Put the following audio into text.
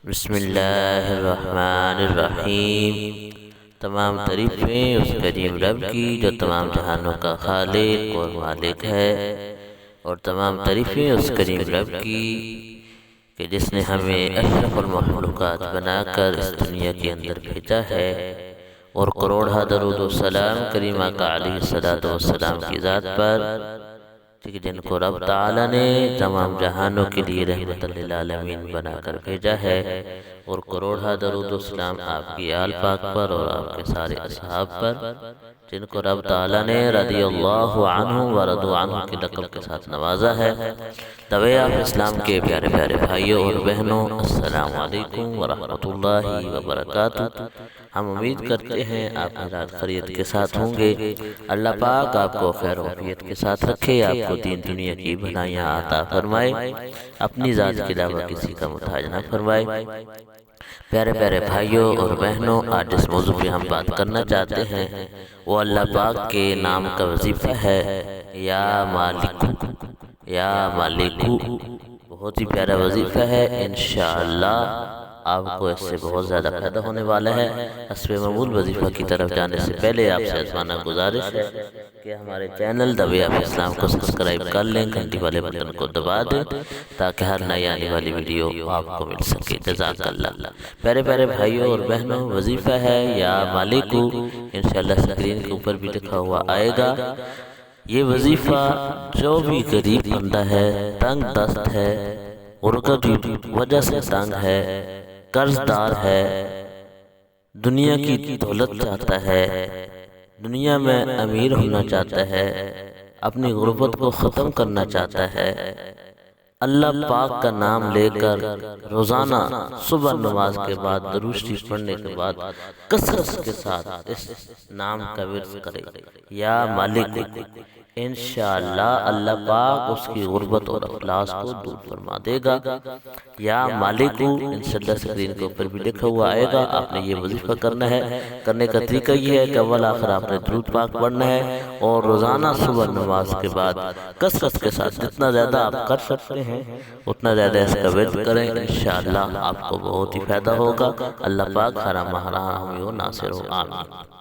بسم اللہ الرحمن الرحیم۔ تمام تعریفیں اس کریم رب کی جو تمام جہانوں کا خالق اور مالک ہے، اور تمام تعریفیں اس کریم رب کی کہ جس نے ہمیں اشرف المخلوقات بنا کر اس دنیا کے اندر بھیجا ہے، اور کروڑہ درود و سلام کریم آقا علیہ الصلوۃ والسلام کی ذات پر، جن کو رب تعالیٰ نے تمام جہانوں کے لیے رحمت للعالمین بنا کر بھیجا ہے، اور کروڑہ درود و سلام آپ کی آل پاک پر اور آپ کے سارے اصحاب پر، جن کو رب تعالیٰ نے رضی اللہ عنہ ورضوا عنہ کے لقب کے ساتھ نوازا ہے۔ دوے آپ اسلام کے پیارے پیارے بھائیوں اور بہنوں، السلام علیکم ورحمۃ اللہ وبرکاتہ۔ ہم امید کرتے ہیں آپ حضرات خیریت کے ساتھ ہوں گے۔ اللہ پاک آپ کو خیر و عافیت کے ساتھ رکھے، آپ کو دین دنیا کی بھلائیاں عطا فرمائے، اپنی ذات کے علاوہ کسی کا محتاج نہ فرمائے۔ پیارے پیارے بھائیوں اور بہنوں، آج جس موضوع پہ ہم بات کرنا چاہتے ہیں وہ اللہ پاک کے نام کا وظیفہ ہے، یا مالک یا مالکو۔ بہت ہی پیارا وظیفہ ہے، انشاءاللہ آپ کو اس سے بہت زیادہ فائدہ ہونے والا ہے۔ حسب معمول وظیفہ کی طرف جانے سے پہلے آپ سے عزمانہ گزارش ہے کہ ہمارے چینل دوے آپ اسلام کو سبسکرائب کر لیں، گھنٹی والے بٹن کو دبا دیں تاکہ ہر نئی آنے والی ویڈیو آپ کو مل سکے۔ جزاک اللہ۔ پیارے پیارے بھائیوں اور بہنوں، وظیفہ ہے یا مالکو، انشاءاللہ سکرین کے اوپر بھی لکھا ہوا آئے گا۔ یہ وظیفہ جو بھی غریب بندہ ہے، تنگ دست ہے، غربت کی وجہ سے تنگ ہے، قرض دار ہے، دنیا کی دولت چاہتا ہے، دنیا میں امیر ہونا چاہتا ہے، اپنی غربت کو ختم کرنا چاہتا ہے، اللہ پاک کا نام لے کر روزانہ صبح نماز کے بعد درود شریف پڑھنے کے بعد کثرت کے ساتھ اس نام کا ورد کرے، یا مالک، انشاءاللہ اللہ پاک اس کی غربت اور افلاس کو دور فرما دے گا۔ یا مالکو، انشاءاللہ سکرین کے اوپر بھی لکھا ہوا آئے گا۔ آپ نے یہ وظیفہ کرنا ہے۔ کرنے کا طریقہ یہ ہے کہ اول آخر آپ نے درود پاک پڑھنا ہے، اور روزانہ صبح نماز کے بعد کثرت کے ساتھ جتنا زیادہ آپ کر سکتے ہیں اتنا زیادہ اس کا ورد کریں، انشاءاللہ آپ کو بہت ہی فائدہ ہوگا۔ اللہ پاک ہر ماہ حامی و ناصر ہو، آمین۔